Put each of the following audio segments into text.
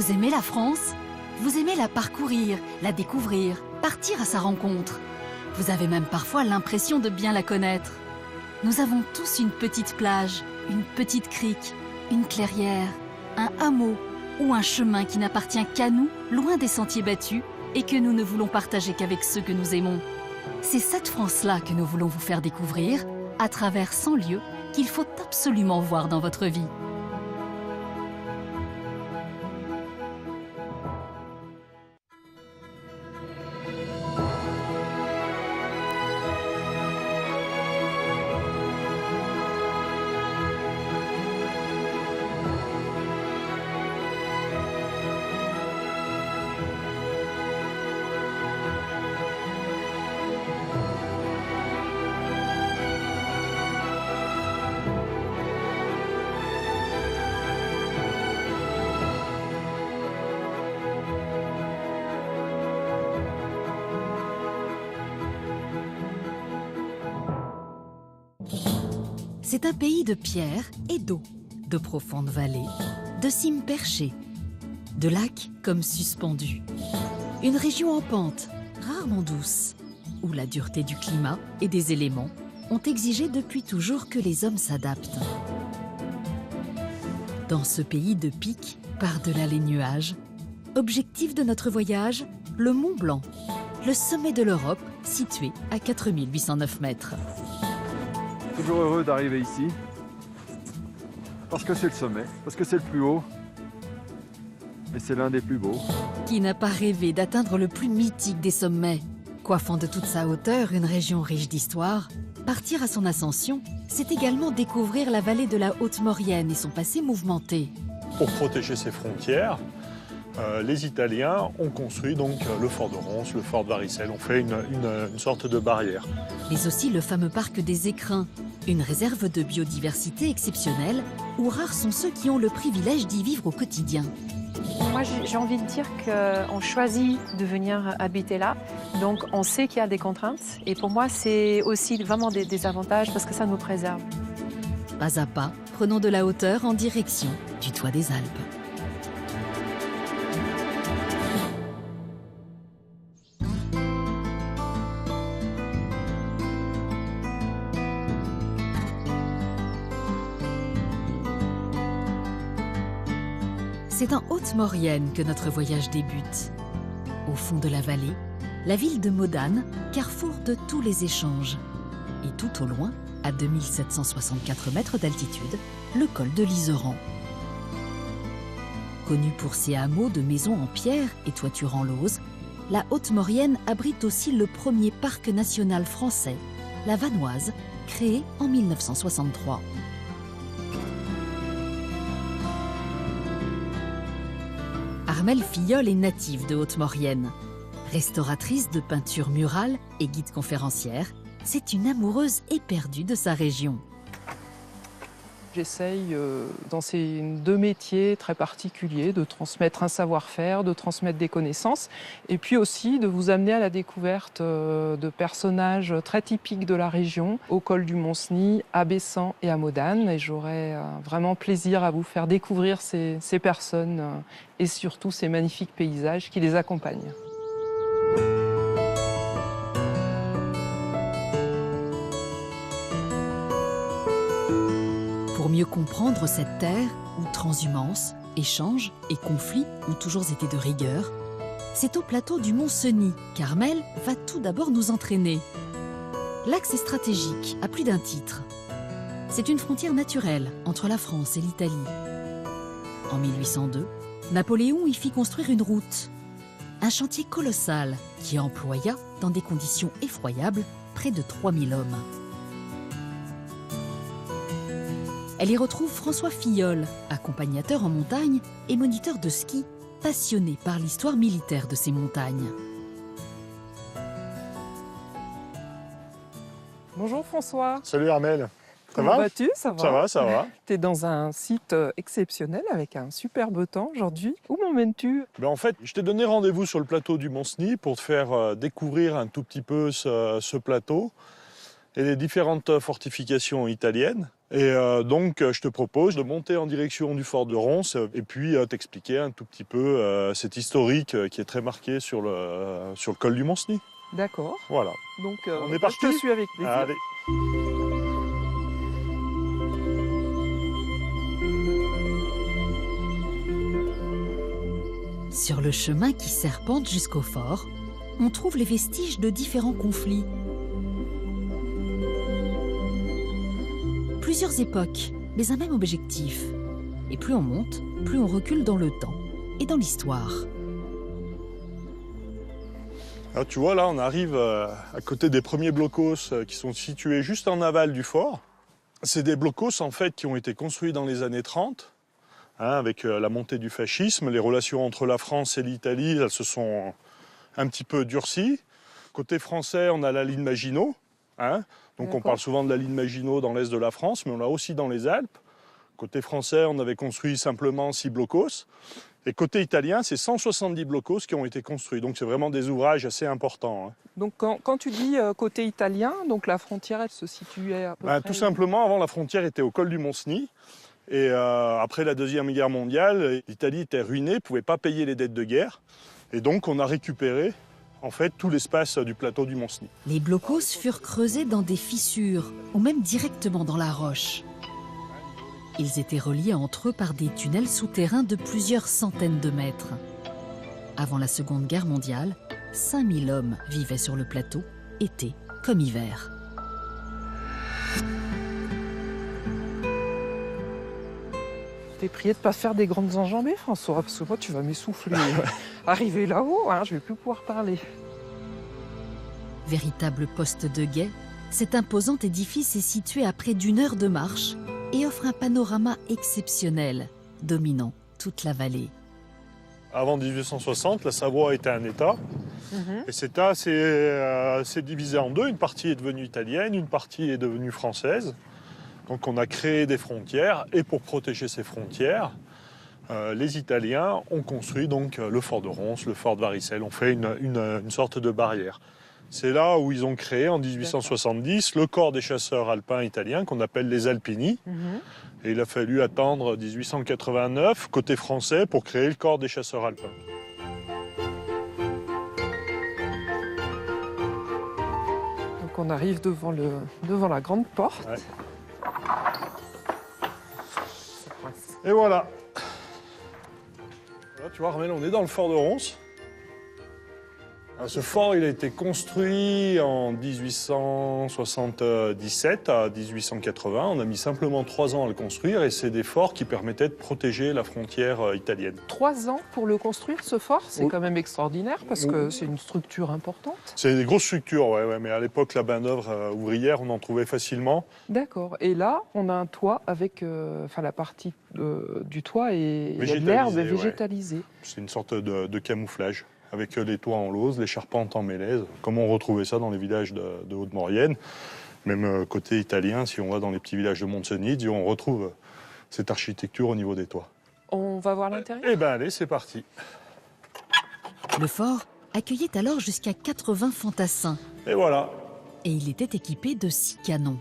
Vous aimez la France? Vous aimez la parcourir, la découvrir, partir à sa rencontre. Vous avez même parfois l'impression de bien la connaître. Nous avons tous une petite plage, une petite crique, une clairière, un hameau ou un chemin qui n'appartient qu'à nous, loin des sentiers battus, et que nous ne voulons partager qu'avec ceux que nous aimons. C'est cette France-là que nous voulons vous faire découvrir à travers 100 lieux qu'il faut absolument voir dans votre vie. C'est un pays de pierres et d'eau, de profondes vallées, de cimes perchées, de lacs comme suspendus. Une région en pente, rarement douce, où la dureté du climat et des éléments ont exigé depuis toujours que les hommes s'adaptent. Dans ce pays de pics, par-delà les nuages, objectif de notre voyage, le Mont Blanc, le sommet de l'Europe, situé à 4809 mètres. Toujours heureux d'arriver ici, parce que c'est le sommet, parce que c'est le plus haut, et c'est l'un des plus beaux. Qui n'a pas rêvé d'atteindre le plus mythique des sommets? Coiffant de toute sa hauteur une région riche d'histoire, partir à son ascension, c'est également découvrir la vallée de la Haute-Maurienne et son passé mouvementé. Pour protéger ses frontières, les Italiens ont construit donc le fort de Ronces, le fort de Varicelle, ont fait une sorte de barrière. Mais aussi le fameux parc des Écrins, une réserve de biodiversité exceptionnelle où rares sont ceux qui ont le privilège d'y vivre au quotidien. Moi, j'ai envie de dire qu'on choisit de venir habiter là, donc on sait qu'il y a des contraintes. Et pour moi, c'est aussi vraiment des avantages parce que ça nous préserve. Pas à pas, prenons de la hauteur en direction du toit des Alpes. C'est en Haute-Maurienne que notre voyage débute. Au fond de la vallée, la ville de Modane, carrefour de tous les échanges. Et tout au loin, à 2764 mètres d'altitude, le col de l'Iseran. Connue pour ses hameaux de maisons en pierre et toitures en lauze, la Haute-Maurienne abrite aussi le premier parc national français, la Vanoise, créé en 1963. Armelle Filleul est native de Haute-Maurienne. Restauratrice de peinture murale et guide conférencière, c'est une amoureuse éperdue de sa région. J'essaye, dans ces deux métiers très particuliers, de transmettre un savoir-faire, de transmettre des connaissances, et puis aussi de vous amener à la découverte de personnages très typiques de la région, au col du Mont-Cenis, à Bessan et à Modane. Et j'aurai vraiment plaisir à vous faire découvrir ces personnes et surtout ces magnifiques paysages qui les accompagnent. Pour mieux comprendre cette terre où transhumance, échanges et conflits ont toujours été de rigueur, c'est au plateau du Mont-Cenis qu'Armelle va tout d'abord nous entraîner. L'axe est stratégique, à plus d'un titre. C'est une frontière naturelle entre la France et l'Italie. En 1802, Napoléon y fit construire une route. Un chantier colossal qui employa, dans des conditions effroyables, près de 3000 hommes. Elle y retrouve François Filleul, accompagnateur en montagne et moniteur de ski, passionné par l'histoire militaire de ces montagnes. Bonjour François. Salut Armelle. Comment vas-tu? Ça va. Ça va, ça va. Tu es dans un site exceptionnel avec un superbe temps aujourd'hui. Où m'emmènes-tu? En fait, je t'ai donné rendez-vous sur le plateau du Mont-Cenis pour te faire découvrir un tout petit peu ce plateau. et les différentes fortifications italiennes. Et donc, je te propose de monter en direction du fort de Ronces et puis t'expliquer un tout petit peu cette historique qui est très marquée sur le col du Mont-Cenis. D'accord. Voilà. Donc, On est parti. je te suis avec plaisir. Allez. Sur le chemin qui serpente jusqu'au fort, on trouve les vestiges de différents conflits. Plusieurs époques, mais un même objectif. Et plus on monte, plus on recule dans le temps et dans l'histoire. Alors, tu vois, là, on arrive à côté des premiers blocos qui sont situés juste en aval du fort. C'est des blocos, en fait, qui ont été construits dans les années 30, avec la montée du fascisme. Les relations entre la France et l'Italie, elles se sont un petit peu durcies. Côté français, on a la ligne Maginot. Donc on parle souvent de la ligne Maginot dans l'est de la France, mais on l'a aussi dans les Alpes. Côté français, on avait construit simplement 6 blocos. Et côté italien, c'est 170 blocos qui ont été construits. Donc c'est vraiment des ouvrages assez importants. Donc quand tu dis côté italien, donc la frontière, elle se situait à peu près... Tout simplement, avant, la frontière était au col du Mont-Cenis. Et après la Deuxième Guerre mondiale, l'Italie était ruinée, ne pouvait pas payer les dettes de guerre. Et donc on a récupéré en fait tout l'espace du plateau du Mont-Cenis. Les blocos furent creusés dans des fissures ou même directement dans la roche. Ils étaient reliés entre eux par des tunnels souterrains de plusieurs centaines de mètres. Avant la Seconde Guerre mondiale, 5000 hommes vivaient sur le plateau, été comme hiver. T'es prié de ne pas faire des grandes enjambées, François, parce que moi, tu vas m'essouffler. Arrivé là-haut, je vais plus pouvoir parler. Véritable poste de guet, cet imposant édifice est situé à près d'1 heure de marche et offre un panorama exceptionnel, dominant toute la vallée. Avant 1860, la Savoie était un État. Et cet État s'est divisé en deux. Une partie est devenue italienne, une partie est devenue française. Donc on a créé des frontières et pour protéger ces frontières, les Italiens ont construit donc le fort de Ronces, le fort de Varicelle. On fait une sorte de barrière. C'est là où ils ont créé en 1870 le corps des chasseurs alpins italiens qu'on appelle les Alpini. Et il a fallu attendre 1889 côté français pour créer le corps des chasseurs alpins. Donc on arrive devant la grande porte. Ouais. Et voilà. Là, tu vois, Armel, on est dans le fort de Ronces. Ce fort, il a été construit en 1877 à 1880. On a mis simplement 3 ans à le construire et c'est des forts qui permettaient de protéger la frontière italienne. 3 ans pour le construire, ce fort, c'est Oui. quand même extraordinaire parce que c'est une structure importante. C'est des grosses structures, ouais, mais à l'époque, la main-d'œuvre ouvrière, on en trouvait facilement. D'accord. Et là, on a un toit avec la partie du toit et il y a de Végétalisé, l'herbe ouais. végétalisée. C'est une sorte de camouflage, avec les toits en lauze, les charpentes en mélèze, comme on retrouvait ça dans les villages de Haute-Maurienne. Même côté italien, si on va dans les petits villages de Montseniz, on retrouve cette architecture au niveau des toits. On va voir l'intérieur. Eh bien allez, c'est parti. Le fort accueillait alors jusqu'à 80 fantassins Et voilà. et il était équipé de 6 canons.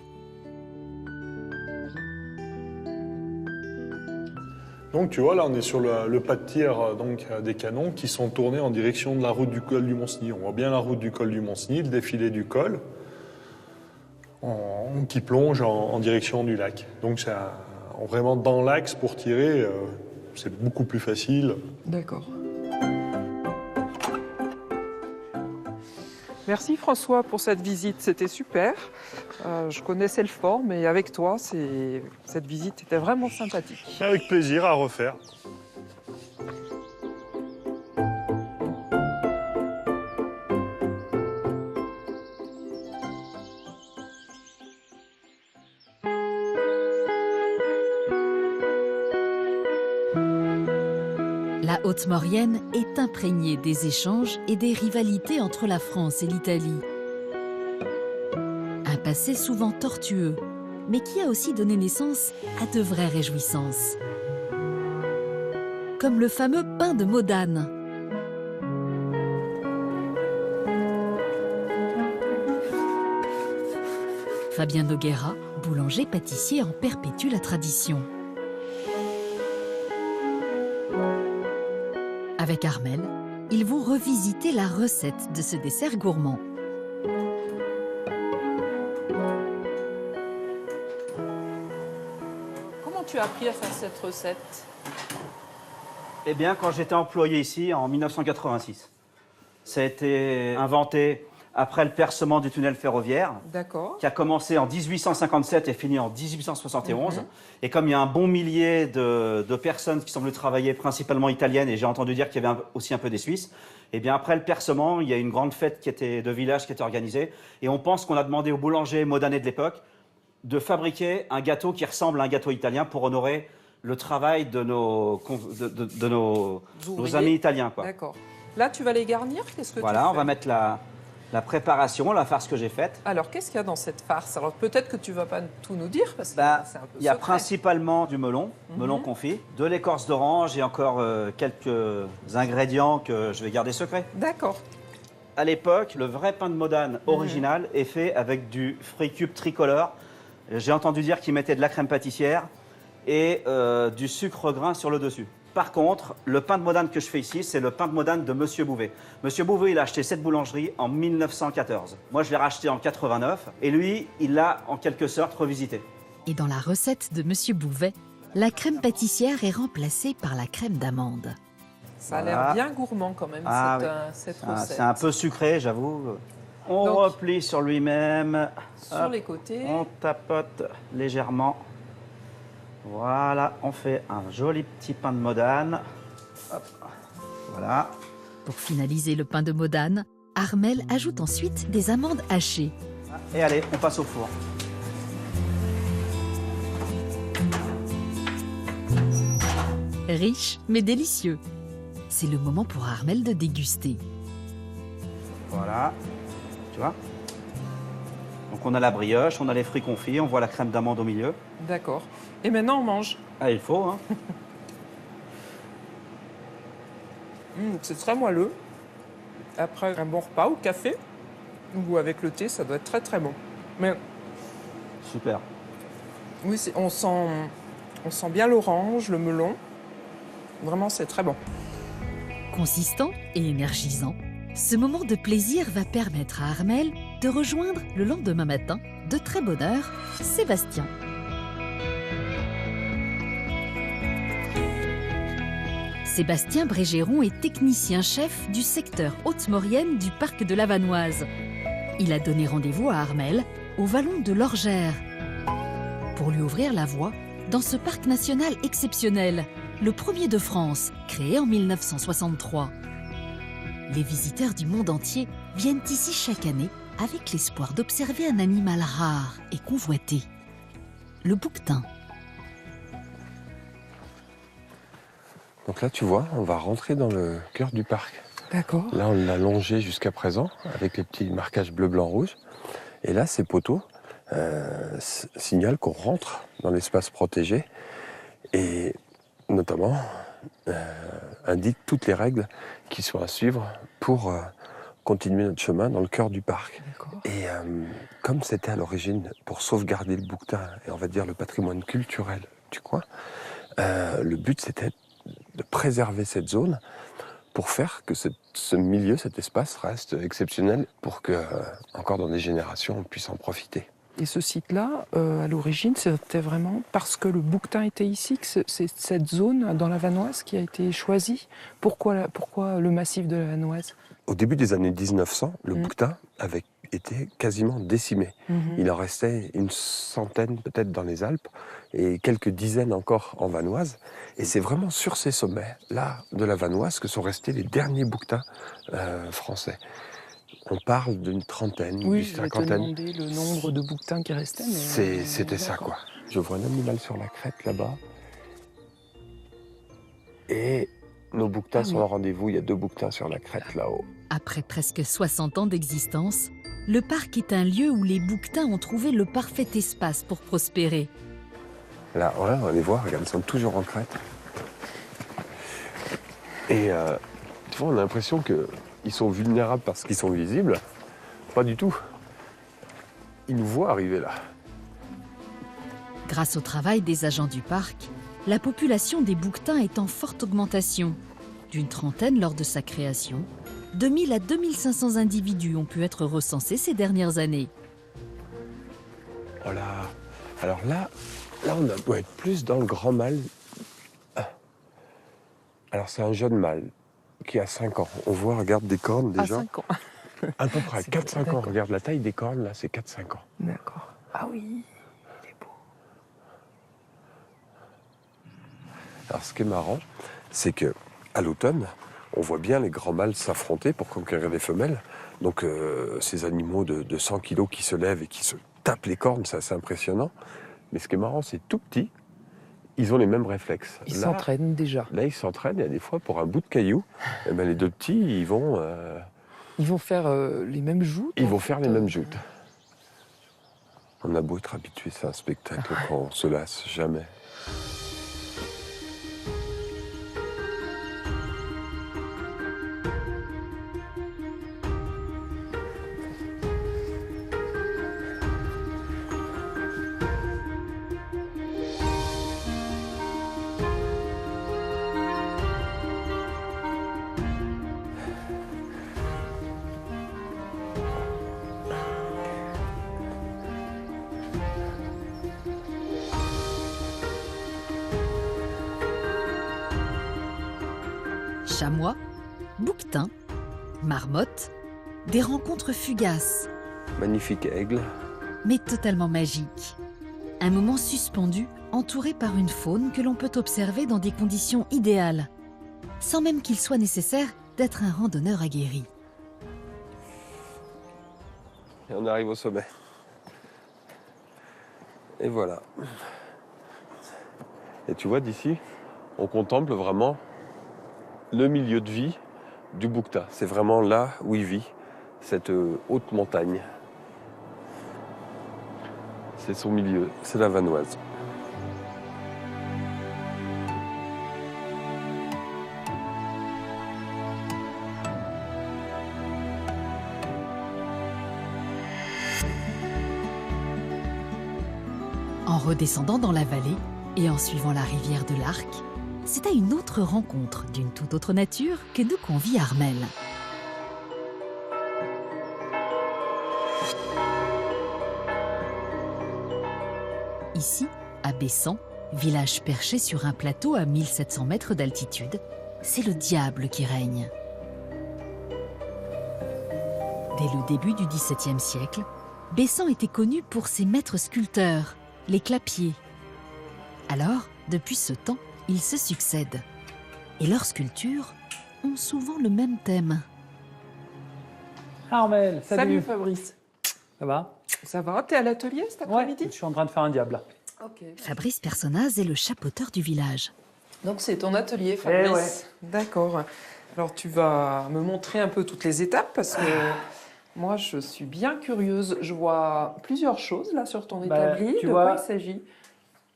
Donc tu vois, là on est sur le pas de tir des canons qui sont tournés en direction de la route du col du Mont-Cenis. On voit bien la route du col du Mont-Cenis, le défilé du col, qui plonge en direction du lac. Donc c'est vraiment dans l'axe pour tirer, c'est beaucoup plus facile. D'accord. Merci François pour cette visite, c'était super. Je connaissais le fort, mais avec toi, cette visite était vraiment sympathique. Avec plaisir à refaire. La Haute-Maurienne est imprégnée des échanges et des rivalités entre la France et l'Italie. Un passé souvent tortueux, mais qui a aussi donné naissance à de vraies réjouissances. Comme le fameux pain de Modane. Fabien Noguera, boulanger-pâtissier, en perpétue la tradition. Avec Armelle, ils vont revisiter la recette de ce dessert gourmand. Comment tu as appris à faire cette recette? Eh bien, quand j'étais employé ici en 1986, ça a été inventé après le percement du tunnel ferroviaire, D'accord. qui a commencé en 1857 et fini en 1871. Et comme il y a un bon millier de personnes qui sont venues travailler, principalement italiennes, et j'ai entendu dire qu'il y avait aussi un peu des Suisses, eh bien après le percement, il y a une grande fête de village qui était organisée. Et on pense qu'on a demandé au boulanger modanais de l'époque de fabriquer un gâteau qui ressemble à un gâteau italien pour honorer le travail de nos amis italiens, quoi. D'accord. Là, tu vas les garnir. Qu'est-ce que tu Voilà, fais? on va mettre la préparation, la farce que j'ai faite. Alors, qu'est-ce qu'il y a dans cette farce? Alors, peut-être que tu vas pas tout nous dire, parce que Bah, c'est un peu il y a secret. principalement du melon, melon confit, de l'écorce d'orange et encore quelques ingrédients que je vais garder secrets. D'accord. À l'époque, le vrai pain de Modane original est fait avec du fruit cube tricolore. J'ai entendu dire qu'ils mettaient de la crème pâtissière et du sucre grain sur le dessus. Par contre, le pain de Modane que je fais ici, c'est le pain de Modane de Monsieur Bouvet. Monsieur Bouvet, il a acheté cette boulangerie en 1914. Moi, je l'ai racheté en 89 et lui, il l'a en quelque sorte revisité. Et dans la recette de Monsieur Bouvet, la crème pâtissière est remplacée par la crème d'amande. Ça a Voilà. l'air bien gourmand quand même, Ah cette Ah, recette. c'est un peu sucré, j'avoue. On Donc, replie sur lui-même. Sur Hop, les côtés. on tapote légèrement. Voilà, on fait un joli petit pain de Modane. Hop, voilà. Pour finaliser le pain de Modane, Armelle ajoute ensuite des amandes hachées. Et allez, on passe au four. Riche mais délicieux. C'est le moment pour Armelle de déguster. Voilà, tu vois. Donc on a la brioche, on a les fruits confits, on voit la crème d'amande au milieu. D'accord. Et maintenant, on mange. Ah, il faut, hein. C'est très moelleux. Après un bon repas au café ou avec le thé, ça doit être très très bon. Mais Super. oui, on sent bien l'orange, le melon. Vraiment, c'est très bon. Consistant et énergisant, ce moment de plaisir va permettre à Armelle de rejoindre le lendemain matin, de très bonne heure, Sébastien. Sébastien Brégéron est technicien-chef du secteur Haute-Maurienne du parc de la Vanoise. Il a donné rendez-vous à Armelle au vallon de l'Orgère pour lui ouvrir la voie dans ce parc national exceptionnel, le premier de France, créé en 1963. Les visiteurs du monde entier viennent ici chaque année avec l'espoir d'observer un animal rare et convoité, le bouquetin. Donc là, tu vois, on va rentrer dans le cœur du parc. D'accord. Là, on l'a longé jusqu'à présent avec les petits marquages bleu, blanc, rouge. Et là, ces poteaux signalent qu'on rentre dans l'espace protégé et notamment indiquent toutes les règles qui sont à suivre pour continuer notre chemin dans le cœur du parc. Et comme c'était à l'origine pour sauvegarder le bouquetin et on va dire le patrimoine culturel du coin, le but c'était de préserver cette zone pour faire que ce milieu, cet espace reste exceptionnel pour que, encore dans des générations, on puisse en profiter. Et ce site-là, à l'origine, c'était vraiment parce que le bouquetin était ici, que c'est cette zone dans la Vanoise qui a été choisie. Pourquoi le massif de la Vanoise? Au début des années 1900, le bouquetin avait été quasiment décimé. Il en restait une centaine peut-être dans les Alpes et quelques dizaines encore en Vanoise. Et c'est vraiment sur ces sommets-là de la Vanoise que sont restés les derniers bouquetins français. On parle d'une trentaine, Oui, d'une je vais te cinquantaine. demander le nombre de bouquetins qui restaient. Mais C'était ça, quoi. Je vois un animal sur la crête là-bas. Et nos bouquetins sont au rendez-vous. Il y a 2 bouquetins sur la crête là-haut. Après presque 60 ans d'existence, le parc est un lieu où les bouquetins ont trouvé le parfait espace pour prospérer. Là, ouais, on les voit, regarde, ils sont toujours en crête. Et tu vois, on a l'impression qu'ils sont vulnérables parce qu'ils sont visibles. Pas du tout. Ils nous voient arriver là. Grâce au travail des agents du parc, la population des bouquetins est en forte augmentation. D'une trentaine lors de sa création, 2000 à 2500 individus ont pu être recensés ces dernières années. Voilà. Alors là on doit être plus dans le grand mâle. Alors c'est un jeune mâle qui a 5 ans. On voit, regarde des cornes À déjà. 5 ans. À peu près, C'est 4-5 ans. d'accord. Regarde la taille des cornes, là, c'est 4-5 ans. D'accord. Ah oui, il est beau. Alors ce qui est marrant, c'est que à l'automne, on voit bien les grands mâles s'affronter pour conquérir les femelles. Donc ces animaux de 100 kilos qui se lèvent et qui se tapent les cornes, c'est assez impressionnant. Mais ce qui est marrant, c'est tout petit, ils ont les mêmes réflexes. Ils s'entraînent déjà. Là, ils s'entraînent, et des fois, pour un bout de caillou, eh ben, les deux petits, Ils vont faire les mêmes joutes. ils vont faire les mêmes joutes. On a beau être habitué, c'est un spectacle qu'on se lasse jamais. Chamois, bouquetins, marmottes, des rencontres fugaces, Magnifique aigle. mais totalement magiques. Un moment suspendu, entouré par une faune que l'on peut observer dans des conditions idéales, sans même qu'il soit nécessaire d'être un randonneur aguerri. Et on arrive au sommet. Et voilà. Et tu vois, d'ici, on contemple vraiment le milieu de vie du bouquetin. C'est vraiment là où il vit, cette haute montagne. C'est son milieu, c'est la Vanoise. En redescendant dans la vallée et en suivant la rivière de l'Arc, c'est à une autre rencontre d'une toute autre nature que nous convie Armel. Ici, à Bessan, village perché sur un plateau à 1700 mètres d'altitude, c'est le diable qui règne. Dès le début du XVIIe siècle, Bessan était connu pour ses maîtres sculpteurs, les clapiers. Alors, depuis ce temps, ils se succèdent. Et leurs sculptures ont souvent le même thème. Armel, Salut salut. Fabrice. Ça va? Ça va? T'es à l'atelier cet Ouais, après-midi? je suis en train de faire un diable. Ok. Fabrice Personnaz est le chapeauteur du village. Donc c'est ton atelier, Fabrice. ouais. D'accord. Alors tu vas me montrer un peu toutes les étapes parce que moi je suis bien curieuse. Je vois plusieurs choses là sur ton établi. tu De vois- quoi il s'agit?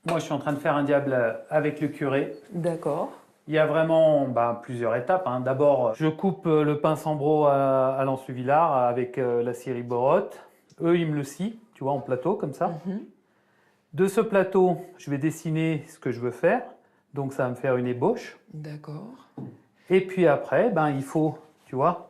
Moi, je suis en train de faire un diable avec le curé. D'accord. Il y a vraiment plusieurs étapes, hein. D'abord, je coupe le pince en bro à l'Anse-Villard avec la scierie Borotte. Eux, ils me le scient, tu vois, en plateau, comme ça. Mhm. De ce plateau, je vais dessiner ce que je veux faire. Donc, ça va me faire une ébauche. D'accord. Et puis après, il faut, tu vois,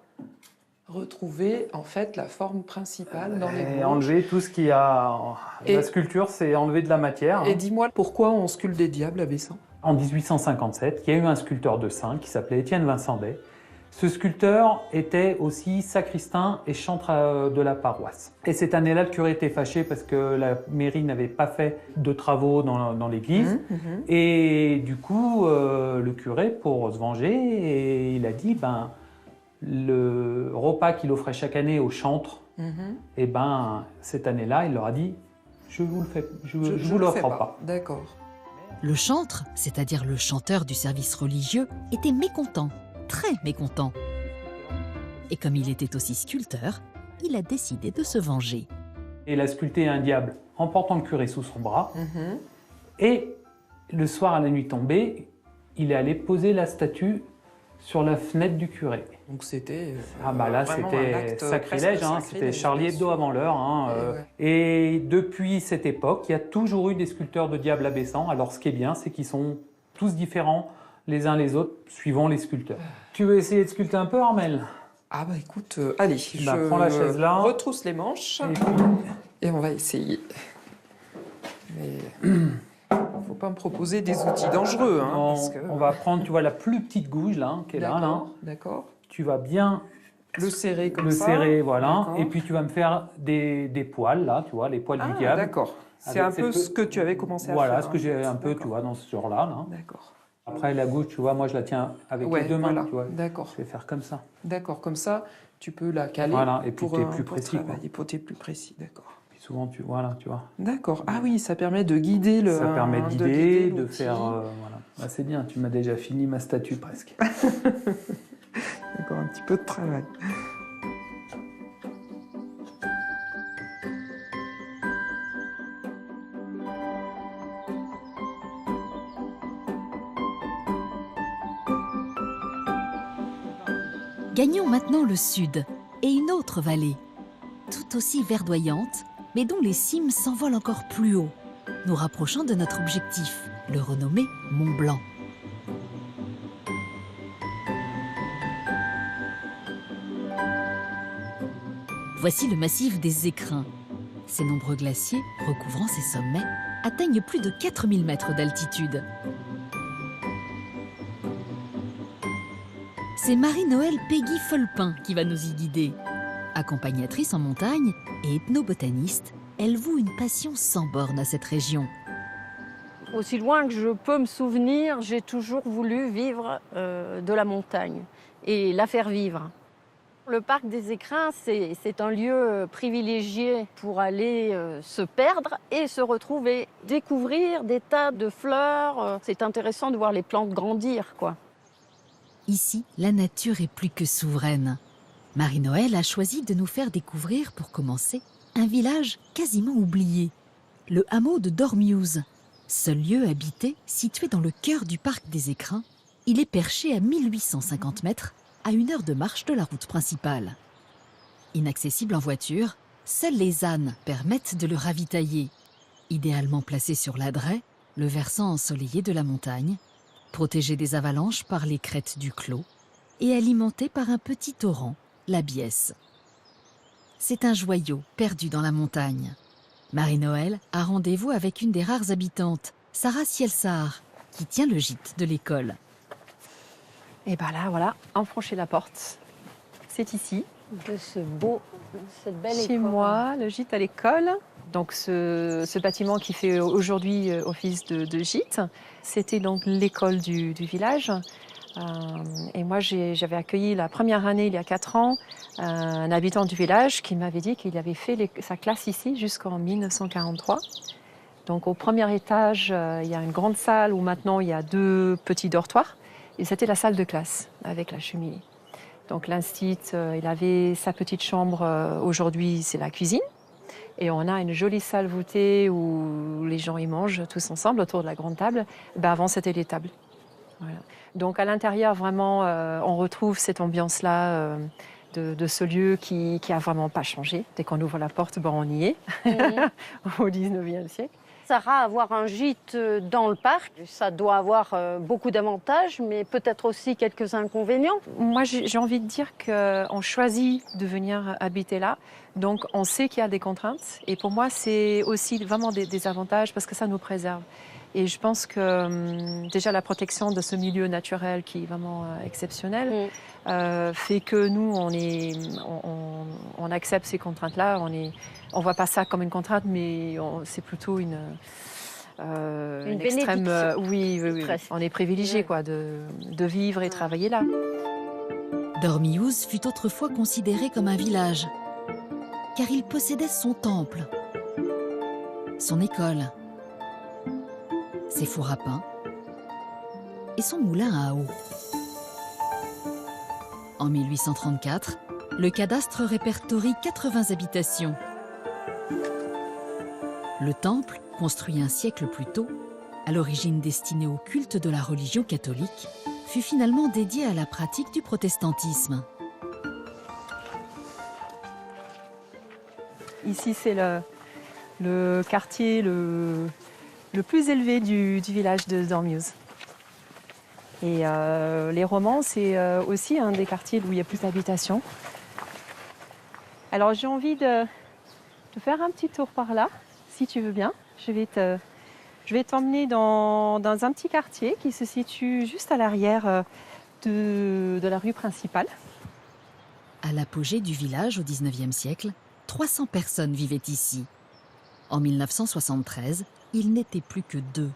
Retrouver en fait la forme principale dans les et bouches. enlever tout ce qu'il y a. Et- La sculpture, c'est enlever de la matière. Et hein. dis-moi pourquoi on sculpte des diables à Bessan? En 1857, il y a eu un sculpteur de Saints qui s'appelait Étienne Vincendet. Ce sculpteur était aussi sacristain et chantre de la paroisse. Et cette année-là, le curé était fâché parce que la mairie n'avait pas fait de travaux dans l'église. Mhm, mhm. Et du coup, le curé, pour se venger, et il a dit, le repas qu'il offrait chaque année aux chantres, Mhm. cette année-là, il leur a dit, je vous le fais, je Je vous le l'offre fais pas. D'accord. Le chantre, c'est-à-dire le chanteur du service religieux, était mécontent, très mécontent. Et comme il était aussi sculpteur, il a décidé de se venger. Et il a sculpté un diable en portant le curé sous son bras. Mhm. Et le soir, à la nuit tombée, il est allé poser la statue sur la fenêtre du curé. Donc c'était Ah bah là, vraiment un c'était acte sacrilège, presque c'était sacrilège, Charlie bien Hebdo sûr. avant l'heure. Et depuis cette époque, il y a toujours eu des sculpteurs de diables abaissants. Alors ce qui est bien, c'est qu'ils sont tous différents les uns les autres, suivant les sculpteurs. Tu veux essayer de sculpter un peu, Armelle? Ah bah écoute, allez, Bah, prends la chaise là. retrousse les manches Et puis, et on va essayer. Mais faut pas me proposer des outils dangereux, hein, parce que... on va prendre, tu vois, la plus petite gouge là, qui est là. D'accord. Tu vas bien Le serrer comme le ça. serrer, voilà. D'accord. Et puis tu vas me faire des poils là, tu vois, les poils du Ah, diable. d'accord. C'est Avec un peu cette- ce que tu avais commencé à faire. Voilà, ce que hein. j'ai un peu, tu D'accord. vois, dans ce genre-là. Là. D'accord. Après, la gouge, tu vois, moi, je la tiens avec Ouais, les deux mains, voilà. tu vois. D'accord. Je vais faire comme ça. D'accord, comme ça, tu peux la caler Voilà, et puis pour, t'es plus pour précis, quoi. travailler, pour t'es plus précis, d'accord. Puis souvent, voilà, tu vois. D'accord. Ah oui, ça permet de guider le. Ça permet de guider, de l'outil. faire, voilà. Bah, c'est bien, tu m'as déjà fini ma statue presque. D'accord, un petit peu de travail. Gagnons maintenant le sud et une autre vallée, tout aussi verdoyante, mais dont les cimes s'envolent encore plus haut, nous rapprochant de notre objectif, le renommé Mont Blanc. Voici le massif des Écrins. Ces nombreux glaciers, recouvrant ses sommets, atteignent plus de 4000 mètres d'altitude. C'est Marie-Noël Peggy Folpin qui va nous y guider. Accompagnatrice en montagne et ethnobotaniste, elle voue une passion sans borne à cette région. Aussi loin que je peux me souvenir, j'ai toujours voulu vivre de la montagne et la faire vivre. Le parc des Écrins, c'est un lieu privilégié pour aller se perdre et se retrouver, découvrir des tas de fleurs. C'est intéressant de voir les plantes grandir, quoi. Ici, la nature est plus que souveraine. Marie-Noël a choisi de nous faire découvrir, pour commencer, un village quasiment oublié, le hameau de Dormiouz. Seul lieu habité, situé dans le cœur du parc des Écrins, il est perché à 1850 mètres, à 1 heure de marche de la route principale. Inaccessible en voiture, seuls les ânes permettent de le ravitailler. Idéalement placé sur l'adret, le versant ensoleillé de la montagne, protégé des avalanches par les crêtes du Clos et alimenté par un petit torrent, la Biesse. C'est un joyau perdu dans la montagne. Marie-Noël a rendez-vous avec une des rares habitantes, Sarah Sielsar, qui tient le gîte de l'école. Et bien là, voilà, on franchit la porte. C'est ici, De cette belle chez école. moi, le gîte à l'école. Donc ce bâtiment qui fait aujourd'hui office de gîte, c'était donc l'école du village. Et moi, j'avais accueilli la première année, il y a 4 ans, un habitant du village qui m'avait dit qu'il avait fait sa classe ici jusqu'en 1943. Donc au premier étage, il y a une grande salle où maintenant il y a 2 petits dortoirs. Et c'était la salle de classe avec la cheminée. Donc l'instit, il avait sa petite chambre, aujourd'hui c'est la cuisine. Et on a une jolie salle voûtée où les gens y mangent tous ensemble autour de la grande table. Ben avant, c'était les tables. Voilà. Donc à l'intérieur, vraiment, on retrouve cette ambiance-là de ce lieu qui a vraiment pas changé. Dès qu'on ouvre la porte, ben, on y est, au 19e siècle. Sarah, avoir un gîte dans le parc, ça doit avoir beaucoup d'avantages, mais peut-être aussi quelques inconvénients. Moi, j'ai envie de dire qu'on choisit de venir habiter là. Donc, on sait qu'il y a des contraintes. Et pour moi, c'est aussi vraiment des avantages parce que ça nous préserve. Et je pense que déjà la protection de ce milieu naturel qui est vraiment exceptionnel fait que nous, on accepte ces contraintes-là. On voit pas ça comme une contrainte, mais c'est plutôt une extrême. bénédiction. Oui. Presque. On est privilégié quoi, de vivre et travailler là. Dormiouz fut autrefois considéré comme un village, car il possédait son temple, son école, ses fours à pain et son moulin à eau. En 1834, le cadastre répertorie 80 habitations. Le temple, construit un siècle plus tôt, à l'origine destiné au culte de la religion catholique, fut finalement dédiée à la pratique du protestantisme. Ici, c'est le quartier le plus élevé du village de Dormiouz. Et les Romans, c'est aussi un des quartiers où il y a plus d'habitations. Alors j'ai envie de faire un petit tour par là, si tu veux bien. Je vais t'emmener dans un petit quartier qui se situe juste à l'arrière de la rue principale. À l'apogée du village au XIXe siècle, 300 personnes vivaient ici. En 1973, il n'était plus que 2.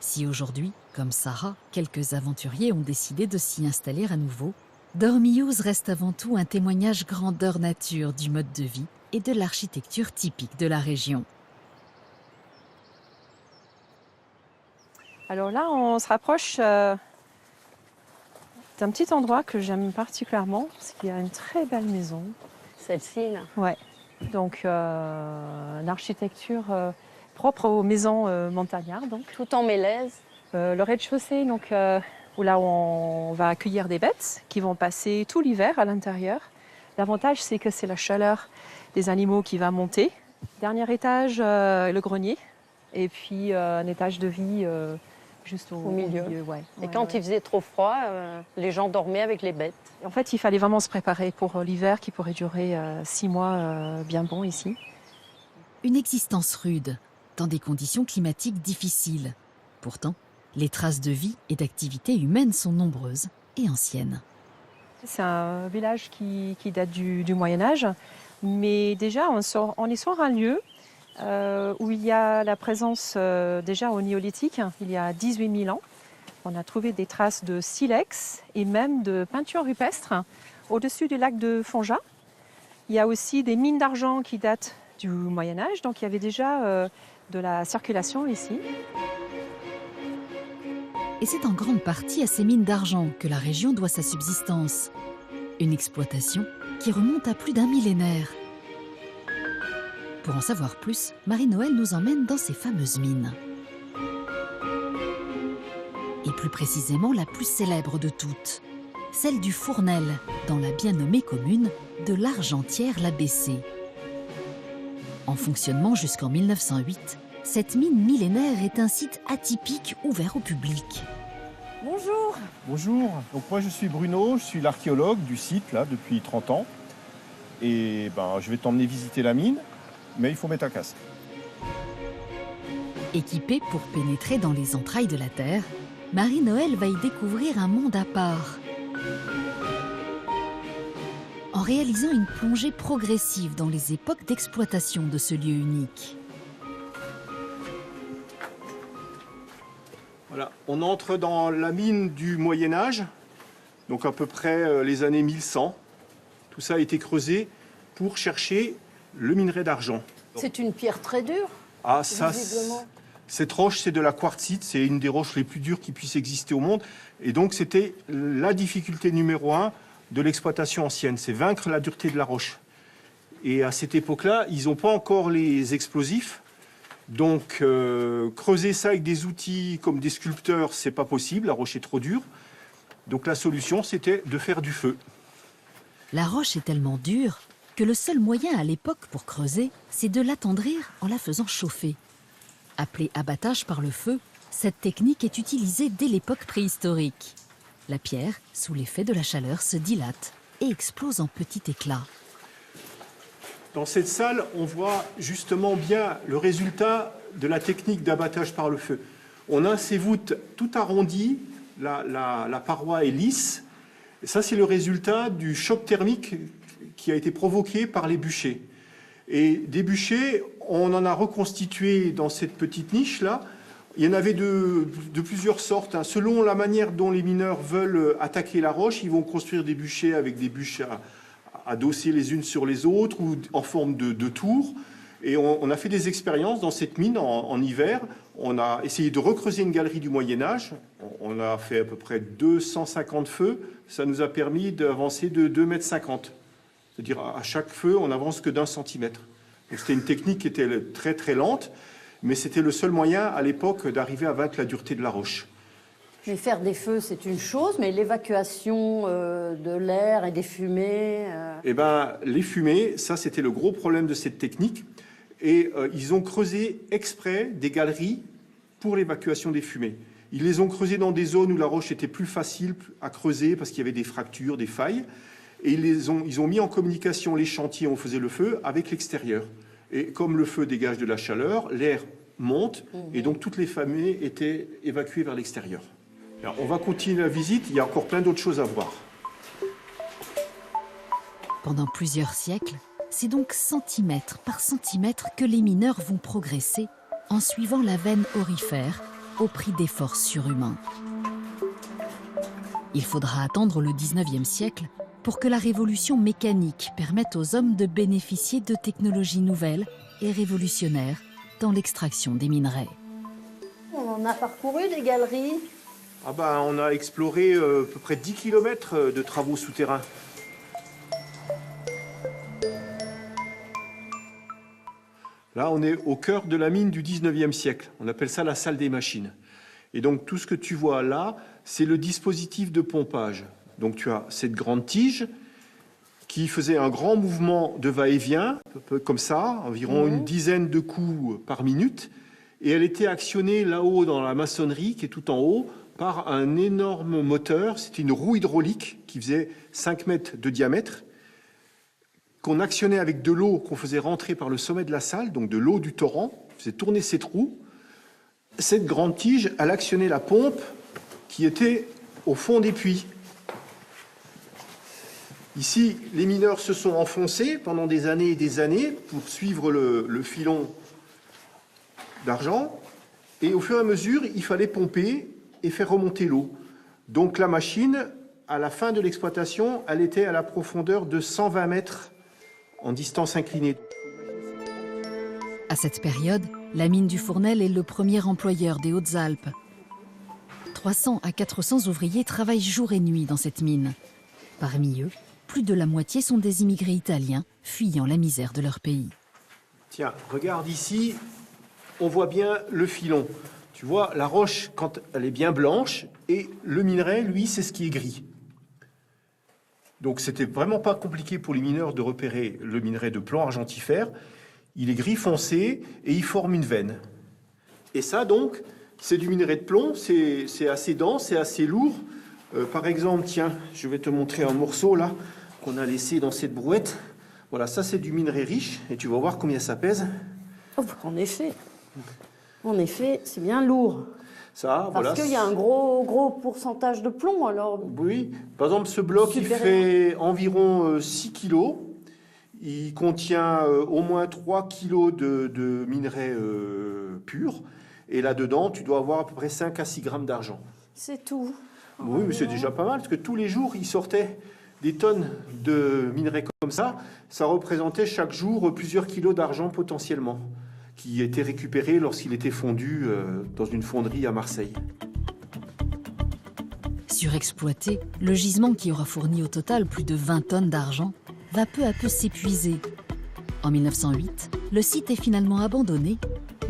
Si aujourd'hui, comme Sarah, quelques aventuriers ont décidé de s'y installer à nouveau, Dormiouz reste avant tout un témoignage grandeur nature du mode de vie et de l'architecture typique de la région. Alors là, on se rapproche d'un petit endroit que j'aime particulièrement, parce qu'il y a une très belle maison. Celle-ci, là. Ouais. Donc, l'architecture propre aux maisons montagnardes. Donc. Tout en mélèze. Le rez-de-chaussée, donc, où là on va accueillir des bêtes qui vont passer tout l'hiver à l'intérieur. L'avantage, c'est que c'est la chaleur des animaux qui va monter. Dernier étage, le grenier. Et puis, un étage de vie juste au milieu. Ouais. Et quand il faisait trop froid, les gens dormaient avec les bêtes. En fait, il fallait vraiment se préparer pour l'hiver qui pourrait durer 6 mois bien bon ici. Une existence rude, dans des conditions climatiques difficiles. Pourtant, les traces de vie et d'activité humaine sont nombreuses et anciennes. C'est un village qui date du Moyen-Âge, mais déjà on est sur un lieu où il y a la présence déjà au néolithique, il y a 18 000 ans. On a trouvé des traces de silex et même de peinture rupestre au-dessus du lac de Fonja. Il y a aussi des mines d'argent qui datent du Moyen-Âge, donc il y avait déjà de la circulation ici. Et c'est en grande partie à ces mines d'argent que la région doit sa subsistance. Une exploitation qui remonte à plus d'un millénaire. Pour en savoir plus, Marie-Noëlle nous emmène dans ces fameuses mines. Et plus précisément la plus célèbre de toutes, celle du Fournel, dans la bien nommée commune de l'Argentière-la-Bessée. En fonctionnement jusqu'en 1908, cette mine millénaire est un site atypique ouvert au public. Bonjour. Bonjour, donc moi je suis Bruno, je suis l'archéologue du site là depuis 30 ans. Et je vais t'emmener visiter la mine, mais il faut mettre un casque. Équipée pour pénétrer dans les entrailles de la Terre, Marie-Noëlle va y découvrir un monde à part. En réalisant une plongée progressive dans les époques d'exploitation de ce lieu unique. Voilà, on entre dans la mine du Moyen-Âge, donc à peu près les années 1100. Tout ça a été creusé pour chercher le minerai d'argent. C'est une pierre très dure. Ah, ça, visiblement. cette roche, c'est de la quartzite, c'est une des roches les plus dures qui puissent exister au monde. Et donc, c'était la difficulté numéro 1 de l'exploitation ancienne, c'est vaincre la dureté de la roche. Et à cette époque-là, ils n'ont pas encore les explosifs. Donc, creuser ça avec des outils comme des sculpteurs, c'est pas possible, la roche est trop dure. Donc, la solution, c'était de faire du feu. La roche est tellement dure que le seul moyen à l'époque pour creuser, c'est de l'attendrir en la faisant chauffer. Appelée abattage par le feu, cette technique est utilisée dès l'époque préhistorique. La pierre, sous l'effet de la chaleur, se dilate et explose en petits éclats. Dans cette salle, on voit justement bien le résultat de la technique d'abattage par le feu. On a ces voûtes tout arrondies, la paroi est lisse. Et ça, c'est le résultat du choc thermique qui a été provoqué par les bûchers. Et des bûchers, on en a reconstitué dans cette petite niche-là. Il y en avait de plusieurs sortes. Hein. Selon la manière dont les mineurs veulent attaquer la roche, ils vont construire des bûchers avec des bûches adossées les unes sur les autres ou en forme de tours. Et on a fait des expériences dans cette mine en hiver. On a essayé de recreuser une galerie du Moyen-Âge. On a fait à peu près 250 feux. Ça nous a permis d'avancer de 2,50 m. C'est-à-dire à chaque feu, on n'avance que d'1 centimètre. Donc c'était une technique qui était très très lente, mais c'était le seul moyen à l'époque d'arriver à vaincre la dureté de la roche. Mais faire des feux, c'est une chose, mais l'évacuation de l'air et des fumées... Eh bien, les fumées, ça, c'était le gros problème de cette technique. Et ils ont creusé exprès des galeries pour l'évacuation des fumées. Ils les ont creusées dans des zones où la roche était plus facile à creuser parce qu'il y avait des fractures, des failles. Et ils ont mis en communication les chantiers où on faisait le feu avec l'extérieur. Et comme le feu dégage de la chaleur, l'air monte et donc toutes les fumées étaient évacuées vers l'extérieur. Alors, on va continuer la visite, il y a encore plein d'autres choses à voir. Pendant plusieurs siècles, c'est donc centimètre par centimètre que les mineurs vont progresser en suivant la veine aurifère au prix d'efforts surhumains. Il faudra attendre le 19e siècle pour que la révolution mécanique permette aux hommes de bénéficier de technologies nouvelles et révolutionnaires dans l'extraction des minerais. On en a parcouru des galeries. Ah ben, on a exploré à peu près 10 km de travaux souterrains. Là, on est au cœur de la mine du 19e siècle. On appelle ça la salle des machines. Et donc, tout ce que tu vois là, c'est le dispositif de pompage. Donc, tu as cette grande tige qui faisait un grand mouvement de va-et-vient, un peu comme ça, environ une dizaine de coups par minute. Et elle était actionnée là-haut dans la maçonnerie, qui est tout en haut, par un énorme moteur. C'était une roue hydraulique qui faisait 5 mètres de diamètre, qu'on actionnait avec de l'eau qu'on faisait rentrer par le sommet de la salle, donc de l'eau du torrent, qui faisait tourner cette roue. Cette grande tige, elle actionnait la pompe qui était au fond des puits. Ici, les mineurs se sont enfoncés pendant des années et des années pour suivre le filon d'argent. Et au fur et à mesure, il fallait pomper et faire remonter l'eau. Donc la machine, à la fin de l'exploitation, elle était à la profondeur de 120 mètres en distance inclinée. À cette période, la mine du Fournel est le premier employeur des Hautes-Alpes. 300 à 400 ouvriers travaillent jour et nuit dans cette mine. Parmi eux, plus de la moitié sont des immigrés italiens fuyant la misère de leur pays. Tiens, regarde ici, on voit bien le filon. Tu vois, la roche, quand elle est bien blanche, et le minerai, lui, c'est ce qui est gris. Donc, c'était vraiment pas compliqué pour les mineurs de repérer le minerai de plomb argentifère. Il est gris foncé et il forme une veine. Et ça, donc, c'est du minerai de plomb, c'est assez dense, c'est assez lourd. Par exemple, tiens, je vais te montrer un morceau, là, qu'on a laissé dans cette brouette. Voilà, ça, c'est du minerai riche, et tu vas voir combien ça pèse. Oh, en effet. En effet, c'est bien lourd. Ça, parce qu'il y a un gros pourcentage de plomb, alors. Oui, par exemple, ce bloc, il fait environ 6 kilos. Il contient au moins 3 kilos de minerai pur. Et là-dedans, tu dois avoir à peu près 5 à 6 grammes d'argent. C'est tout. Oui, mais c'est déjà pas mal, parce que tous les jours, il sortait des tonnes de minerais comme ça. Ça représentait chaque jour plusieurs kilos d'argent potentiellement, qui était récupéré lorsqu'il était fondu dans une fonderie à Marseille. Surexploité, le gisement qui aura fourni au total plus de 20 tonnes d'argent va peu à peu s'épuiser. En 1908, le site est finalement abandonné,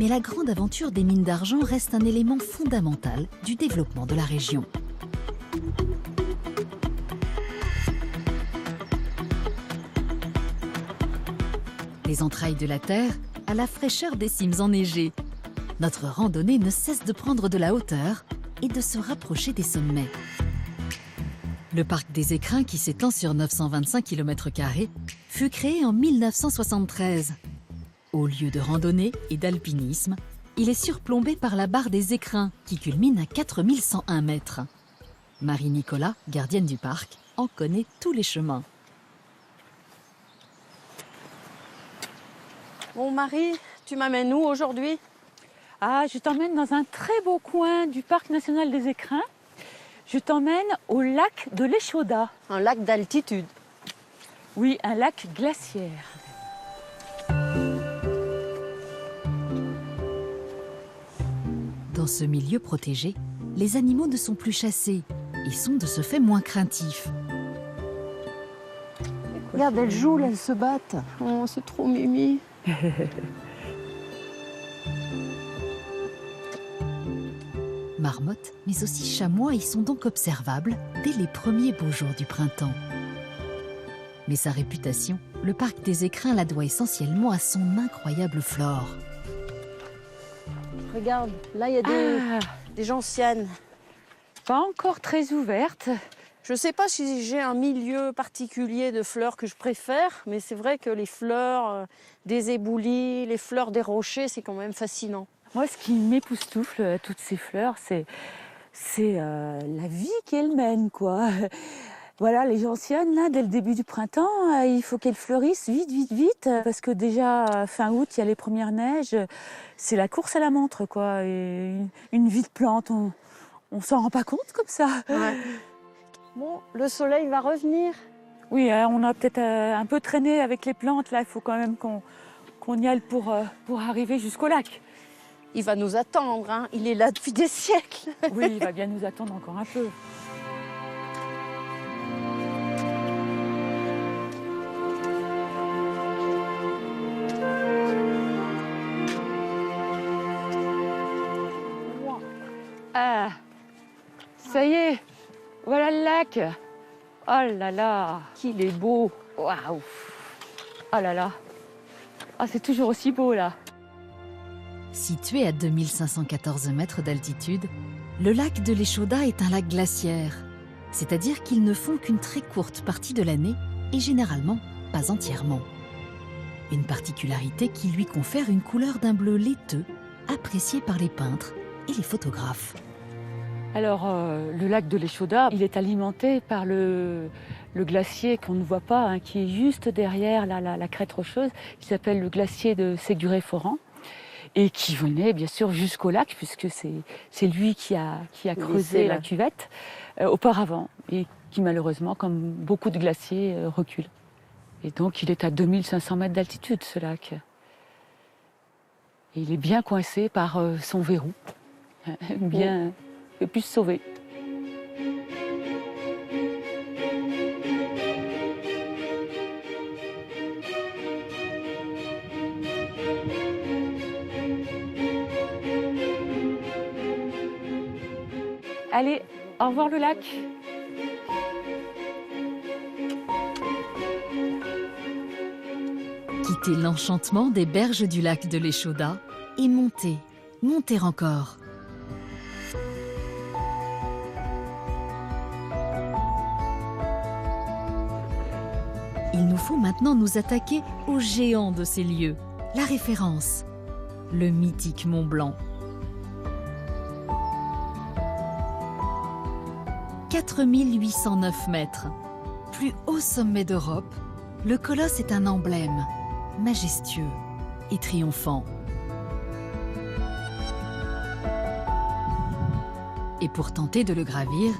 mais la grande aventure des mines d'argent reste un élément fondamental du développement de la région. Les entrailles de la Terre à la fraîcheur des cimes enneigées. Notre randonnée ne cesse de prendre de la hauteur et de se rapprocher des sommets. Le parc des Écrins, qui s'étend sur 925 km², fut créé en 1973. Au lieu de randonnée et d'alpinisme, il est surplombé par la barre des Écrins, qui culmine à 4101 mètres. Marie Nicolas, gardienne du parc, en connaît tous les chemins. Bon, Marie, tu m'amènes où aujourd'hui? Ah, je t'emmène dans un très beau coin du parc national des Écrins. Je t'emmène au lac de l'Échaudat. Un lac d'altitude. Oui, un lac glaciaire. Dans ce milieu protégé, les animaux ne sont plus chassés et sont de ce fait moins craintifs. Regarde, elles jouent, elles se battent. Oh, c'est trop mimi. marmottes, mais aussi chamois y sont donc observables dès les premiers beaux jours du printemps. Mais sa réputation, le parc des Écrins la doit essentiellement à son incroyable flore. Regarde, là il y a des gentianes. Pas encore très ouverte. Je ne sais pas si j'ai un milieu particulier de fleurs que je préfère, mais c'est vrai que les fleurs des éboulis, les fleurs des rochers, c'est quand même fascinant. Moi, ce qui m'époustoufle, toutes ces fleurs, c'est la vie qu'elles mènent, quoi. Voilà, les gentianes, là, dès le début du printemps, il faut qu'elles fleurissent vite, vite, vite, parce que déjà, fin août, il y a les premières neiges. C'est la course à la montre, quoi. Et une vie de plante, on s'en rend pas compte comme ça. Ouais. Bon, le soleil va revenir. Oui, on a peut-être un peu traîné avec les plantes, là. Il faut quand même qu'on y aille pour arriver jusqu'au lac. Il va nous attendre, hein. Il est là depuis des siècles. Oui, il va bien nous attendre encore un peu. Ah, ça y est, voilà le lac. Oh là là, qu'il est beau. Waouh. Oh là là. Ah, c'est toujours aussi beau là. Situé à 2514 mètres d'altitude, le lac de l'Échaudat est un lac glaciaire, c'est-à-dire qu'ils ne font qu'une très courte partie de l'année et généralement pas entièrement. Une particularité qui lui confère une couleur d'un bleu laiteux, apprécié par les peintres et les photographes. Alors, le lac de l'Échaudat, il est alimenté par le glacier qu'on ne voit pas, hein, qui est juste derrière la crête rocheuse, qui s'appelle le glacier de Séguré-Foran, et qui venait bien sûr jusqu'au lac, puisque c'est lui qui a creusé la cuvette auparavant, et qui malheureusement, comme beaucoup de glaciers, recule. Et donc, il est à 2500 mètres d'altitude, ce lac. Et il est bien coincé par son verrou, bien... et puis se sauver. Allez, au revoir le lac. Quitter l'enchantement des berges du lac de l'Échaudat et monter encore. Il nous faut maintenant nous attaquer au géant de ces lieux, la référence, le mythique Mont Blanc. 4809 mètres, plus haut sommet d'Europe, le colosse est un emblème, majestueux et triomphant. Et pour tenter de le gravir,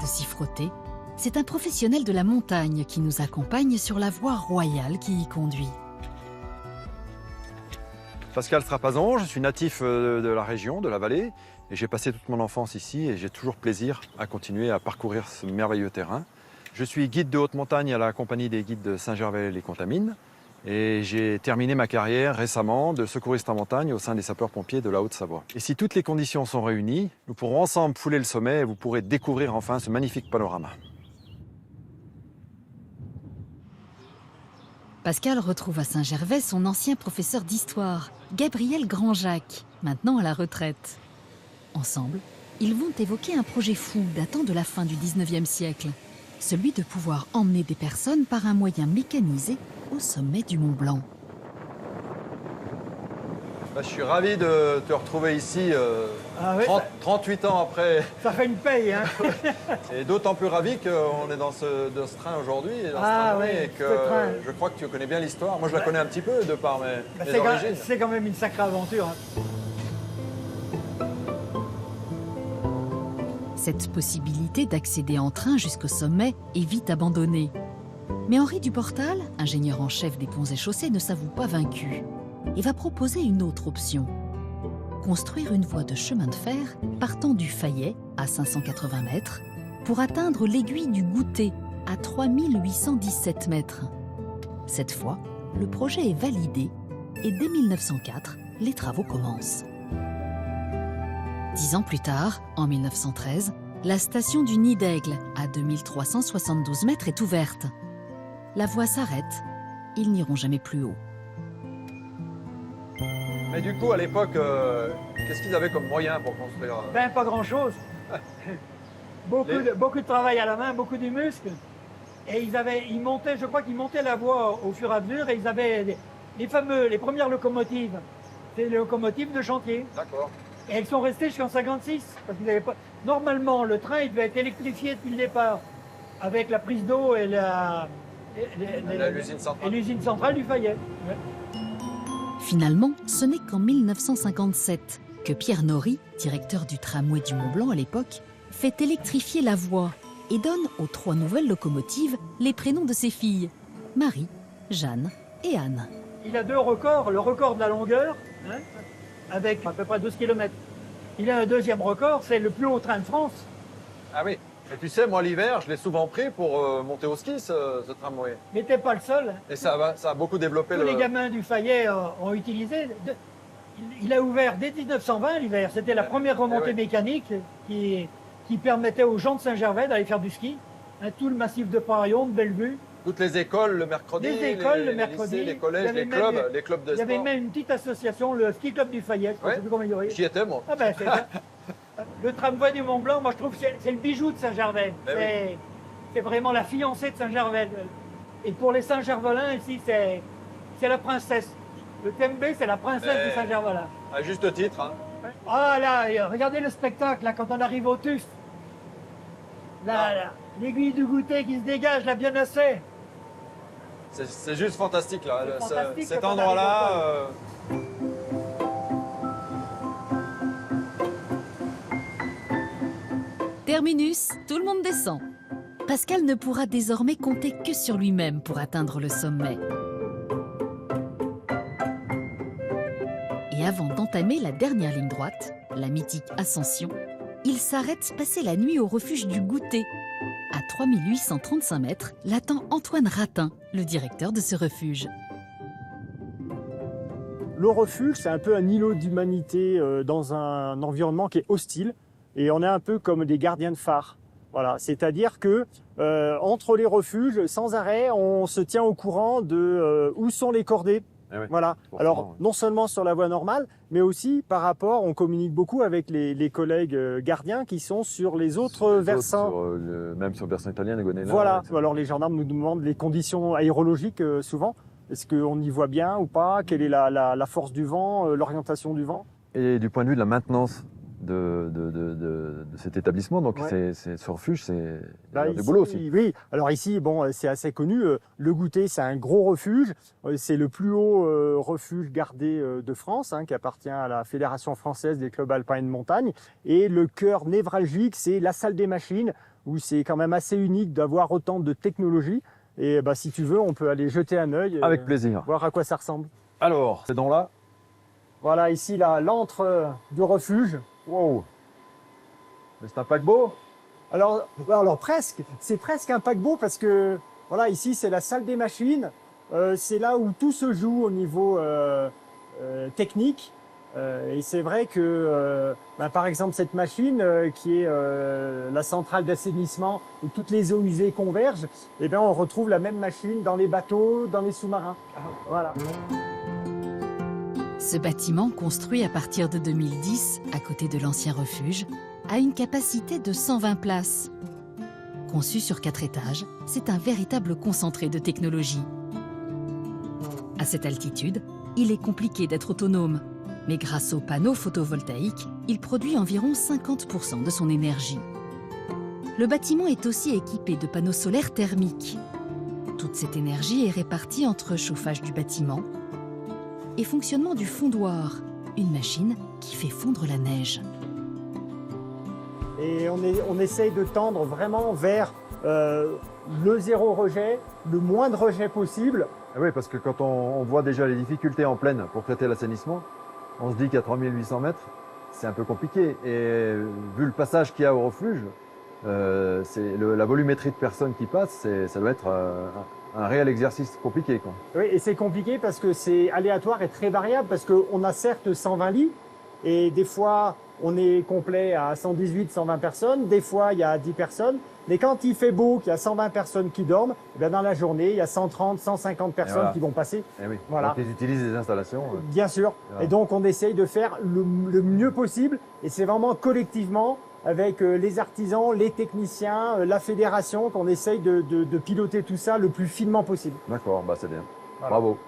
de s'y frotter, c'est un professionnel de la montagne qui nous accompagne sur la voie royale qui y conduit. Pascal Strapazon, je suis natif de la région, de la vallée, et j'ai passé toute mon enfance ici et j'ai toujours plaisir à continuer à parcourir ce merveilleux terrain. Je suis guide de haute montagne à la compagnie des guides de Saint-Gervais-les-Contamines et j'ai terminé ma carrière récemment de secouriste en montagne au sein des sapeurs-pompiers de la Haute-Savoie. Et si toutes les conditions sont réunies, nous pourrons ensemble fouler le sommet et vous pourrez découvrir enfin ce magnifique panorama. Pascal retrouve à Saint-Gervais son ancien professeur d'histoire, Gabriel Grandjacques, maintenant à la retraite. Ensemble, ils vont évoquer un projet fou datant de la fin du 19e siècle, celui de pouvoir emmener des personnes par un moyen mécanisé au sommet du Mont Blanc. Je suis ravi de te retrouver ici 38 ans après. Ça fait une paye, hein. Et d'autant plus ravi qu'on est dans ce train aujourd'hui, et que je crois que tu connais bien l'histoire. Moi, je la connais un petit peu de par mes origines. C'est quand même une sacrée aventure. Hein. Cette possibilité d'accéder en train jusqu'au sommet est vite abandonnée. Mais Henri Duportal, ingénieur en chef des ponts et chaussées, ne s'avoue pas vaincu et va proposer une autre option. Construire une voie de chemin de fer partant du Fayet, à 580 mètres, pour atteindre l'aiguille du Goutet, à 3817 mètres. Cette fois, le projet est validé et dès 1904, les travaux commencent. 10 ans plus tard, en 1913, la station du Nid d'Aigle, à 2372 mètres, est ouverte. La voie s'arrête. Ils n'iront jamais plus haut. Mais du coup, à l'époque, qu'est-ce qu'ils avaient comme moyen pour construire Ben, pas grand-chose. Beaucoup de travail à la main, beaucoup de muscles. Et ils montaient, je crois qu'ils montaient la voie au fur et à mesure, et ils avaient les premières locomotives. C'est les locomotives de chantier. D'accord. Et elles sont restées jusqu'en 56. Parce qu'ils avaient pas... Normalement, le train il devait être électrifié depuis le départ, avec la prise d'eau et l'usine centrale du Fayet. Ouais. Finalement, ce n'est qu'en 1957 que Pierre Nory, directeur du tramway du Mont-Blanc à l'époque, fait électrifier la voie et donne aux 3 nouvelles locomotives les prénoms de ses filles, Marie, Jeanne et Anne. Il a 2 records, le record de la longueur, hein, avec à peu près 12 km. Il a un deuxième record, c'est le plus haut train de France. Ah oui. Et tu sais, moi l'hiver, je l'ai souvent pris pour monter au ski, ce tramway. Mais t'es pas le seul. Et ça a beaucoup développé Tous les gamins du Fayet ont utilisé. Il a ouvert dès 1920 l'hiver. C'était la première remontée mécanique qui permettait aux gens de Saint-Gervais d'aller faire du ski. Hein, tout le massif de Parion, de Bellevue. Toutes les écoles le mercredi, les écoles le mercredi, lycées, les collèges, les clubs de sport. Il y avait même une petite association, le ski club du Fayet. Je sais plus comment il y aurait. J'y étais, moi. Ah ben, le tramway du Mont-Blanc, moi je trouve que c'est le bijou de Saint-Gervais. C'est vraiment la fiancée de Saint-Gervais. Et pour les Saint-Gervelins, ici, c'est la princesse. Le TMB, c'est la princesse de Saint-Gervelin. À juste titre. Hein. Ah là, regardez le spectacle, là, quand on arrive au Tuf. Là, l'aiguille du goûter qui se dégage, là, bien assez. C'est juste fantastique, là. Fantastique, cet endroit-là. Terminus, tout le monde descend. Pascal ne pourra désormais compter que sur lui-même pour atteindre le sommet. Et avant d'entamer la dernière ligne droite, la mythique ascension, il s'arrête passer la nuit au refuge du Goûter. À 3835 mètres, l'attend Antoine Ratin, le directeur de ce refuge. Le refuge, c'est un peu un îlot d'humanité dans un environnement qui est hostile. Et on est un peu comme des gardiens de phare. Voilà, c'est-à-dire que entre les refuges, sans arrêt, on se tient au courant de où sont les cordées. Eh oui, voilà. Alors, non seulement sur la voie normale, mais aussi par rapport, on communique beaucoup avec les collègues gardiens qui sont sur les autres versants. Même sur le versant italien, les Gonella. Voilà. Alors, les gendarmes nous demandent les conditions aérologiques souvent. Est-ce qu'on y voit bien ou pas? Quelle est la force du vent, l'orientation du vent? Et du point de vue de la maintenance de cet établissement, donc ce refuge, c'est du boulot aussi. Oui, alors ici, bon, c'est assez connu. Le Goûter, c'est un gros refuge. C'est le plus haut refuge gardé de France, hein, qui appartient à la Fédération française des clubs alpins et de montagne. Et le cœur névralgique, c'est la salle des machines, où c'est quand même assez unique d'avoir autant de technologie. Et bah, si tu veux, on peut aller jeter un œil. Avec plaisir. Voir à quoi ça ressemble. Alors, c'est dans là. Voilà, ici, l'antre du refuge. Wow. Mais c'est un paquebot? Alors presque. C'est presque un paquebot parce que, voilà, ici, c'est la salle des machines. C'est là où tout se joue au niveau technique. Et c'est vrai que, par exemple, cette machine qui est la centrale d'assainissement où toutes les eaux usées convergent, eh bien, on retrouve la même machine dans les bateaux, dans les sous-marins. Voilà. Ce bâtiment, construit à partir de 2010, à côté de l'ancien refuge, a une capacité de 120 places. Conçu sur 4 étages, c'est un véritable concentré de technologie. À cette altitude, il est compliqué d'être autonome. Mais grâce aux panneaux photovoltaïques, il produit environ 50% de son énergie. Le bâtiment est aussi équipé de panneaux solaires thermiques. Toute cette énergie est répartie entre chauffage du bâtiment et fonctionnement du fondoir, une machine qui fait fondre la neige. Et on essaye de tendre vraiment vers le zéro rejet, le moins de rejet possible. Oui, parce que quand on voit déjà les difficultés en plaine pour traiter l'assainissement, on se dit qu'à 3800 mètres, c'est un peu compliqué. Et vu le passage qu'il y a au refuge, la volumétrie de personnes qui passent, ça doit être un réel exercice compliqué, quoi. Oui, et c'est compliqué parce que c'est aléatoire et très variable, parce qu'on a certes 120 lits, Et des fois, on est complet à 118, 120 personnes. Des fois, il y a 10 personnes. Mais quand il fait beau, qu'il y a 120 personnes qui dorment, eh bien dans la journée, il y a 130, 150 personnes voilà. qui vont passer. Eh oui. Voilà. Donc ils utilisent les installations. Bien sûr. Voilà. Et donc, on essaye de faire le mieux possible. Et c'est vraiment collectivement, avec les artisans, les techniciens, la fédération, qu'on essaye de piloter tout ça le plus finement possible. D'accord, bah c'est bien. Voilà. Bravo.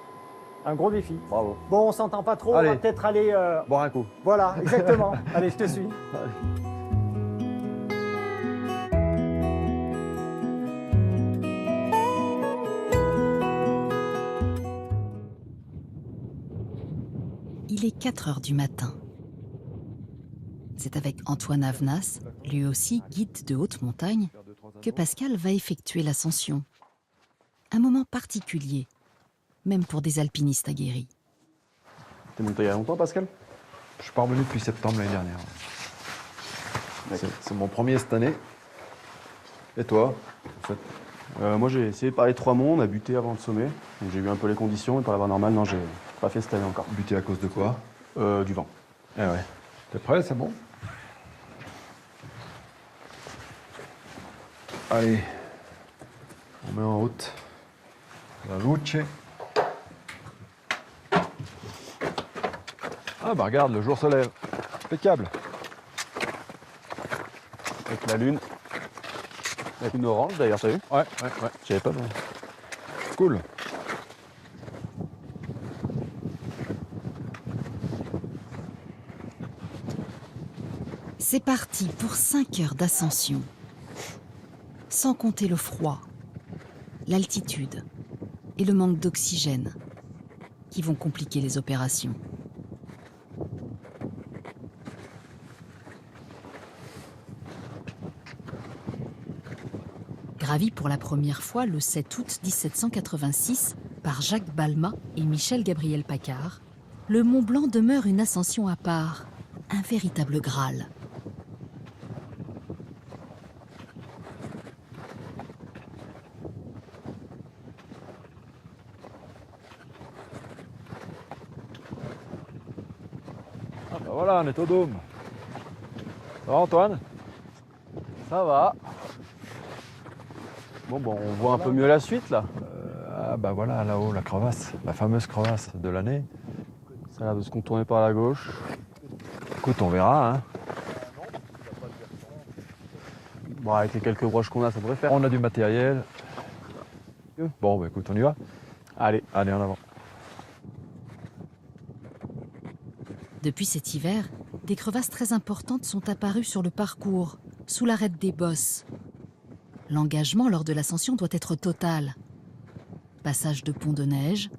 Un gros défi. Bravo. Bon, on s'entend pas trop, Allez. on va peut-être aller... Boire un coup. Voilà, exactement. Allez, je te suis. Il est 4 heures du matin. C'est avec Antoine Avenas, lui aussi guide de haute montagne, que Pascal va effectuer l'ascension. Un moment particulier, même pour des alpinistes aguerris. T'es monté il y a longtemps, Pascal? Je suis pas revenu depuis septembre l'année dernière. C'est mon premier cette année. Et toi en fait? Moi, j'ai essayé par les 3 monts, on a buté avant le sommet. Donc j'ai vu un peu les conditions, et par la voie normale, non, j'ai pas fait cette année encore. Buté à cause de quoi? Du vent. Eh ouais. T'es prêt, c'est bon? Allez. On met en route. La luce. Ah bah regarde, le jour se lève. Impeccable. Avec la lune. Avec une orange d'ailleurs, t'as vu? Ouais. J'avais pas vu. Cool. C'est parti pour 5 heures d'ascension. Sans compter le froid, l'altitude et le manque d'oxygène qui vont compliquer les opérations. Gravi pour la première fois le 7 août 1786 par Jacques Balmat et Michel Gabriel Paccard, le Mont Blanc demeure une ascension à part, un véritable Graal. Ah bah voilà, on est au dôme. Ça va Antoine? Ça va. Bon, on voit un peu mieux la suite là. Ah bah voilà, là-haut, la crevasse, la fameuse crevasse de l'année. Ça a l'air de se contourner par la gauche. Écoute, on verra. Hein. Bon, avec les quelques broches qu'on a, ça devrait faire. On a du matériel. Bon, bah écoute, on y va. Allez, en avant. Depuis cet hiver, des crevasses très importantes sont apparues sur le parcours, sous l'arête des bosses. L'engagement lors de l'ascension doit être total. Passage de ponts de neige,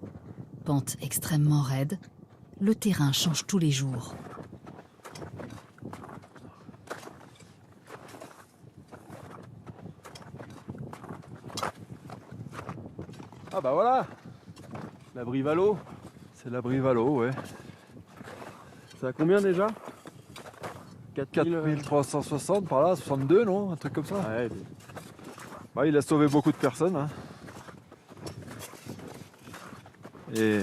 pente extrêmement raide, le terrain change tous les jours. Ah bah voilà, la Brivalo. C'est la Brivalo, ouais. C'est à combien déjà? 4360 par là, 62 non? Un truc comme ça. Ouais. Bah, il a sauvé beaucoup de personnes. Hein. Et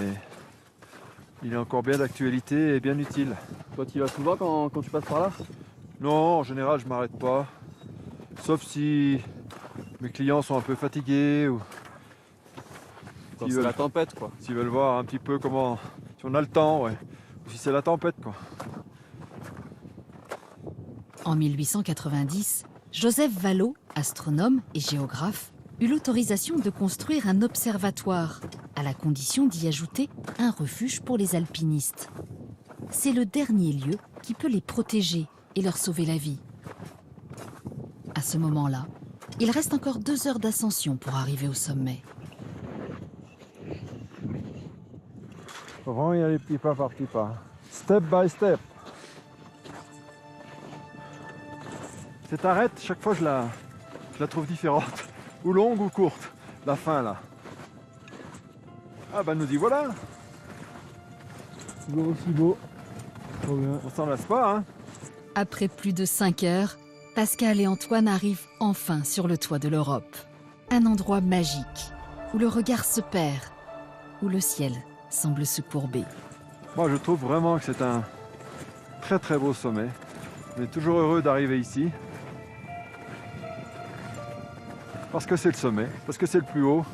il est encore bien d'actualité et bien utile. Toi, tu y vas souvent quand tu passes par là? Non, en général, je m'arrête pas. Sauf si mes clients sont un peu fatigués ou quand c'est la tempête, quoi. S'ils veulent voir un petit peu comment... Si on a le temps, ouais. Ou si c'est la tempête, quoi. En 1890, Joseph Vallot, astronome et géographe, eut l'autorisation de construire un observatoire, à la condition d'y ajouter un refuge pour les alpinistes. C'est le dernier lieu qui peut les protéger et leur sauver la vie. À ce moment-là, il reste encore 2 heures d'ascension pour arriver au sommet. Faut vraiment y aller petit pas par petit pas. Step by step. Cette arête, chaque fois je la trouve différente. Ou longue ou courte. La fin là. Ah bah nous y voilà. Toujours aussi beau. Trop bien. On s'en lasse pas, hein. Après plus de 5 heures, Pascal et Antoine arrivent enfin sur le toit de l'Europe. Un endroit magique, où le regard se perd, où le ciel semble se courber. Moi je trouve vraiment que c'est Très très beau sommet. On est toujours heureux d'arriver ici. Parce que c'est le sommet, parce que c'est le plus haut.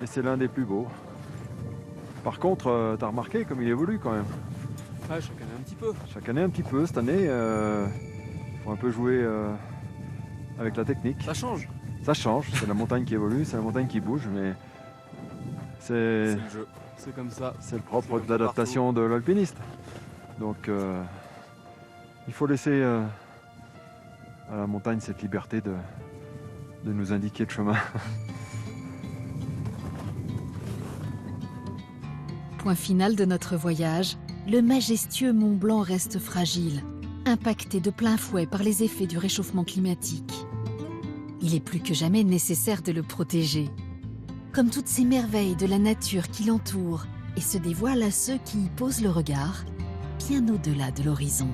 Et c'est l'un des plus beaux. Par contre, t'as remarqué comme il évolue quand même. Ouais, chaque année un petit peu. Chaque année un petit peu. Cette année, faut un peu jouer avec la technique. Ça change. Ça change. C'est la montagne qui évolue, c'est la montagne qui bouge, mais C'est le jeu. C'est comme ça. C'est le propre de l'adaptation de l'alpiniste. Donc, il faut laisser à la montagne cette liberté de nous indiquer le chemin. Point final de notre voyage, le majestueux Mont Blanc reste fragile, impacté de plein fouet par les effets du réchauffement climatique. Il est plus que jamais nécessaire de le protéger. Comme toutes ces merveilles de la nature qui l'entourent et se dévoilent à ceux qui y posent le regard, bien au-delà de l'horizon.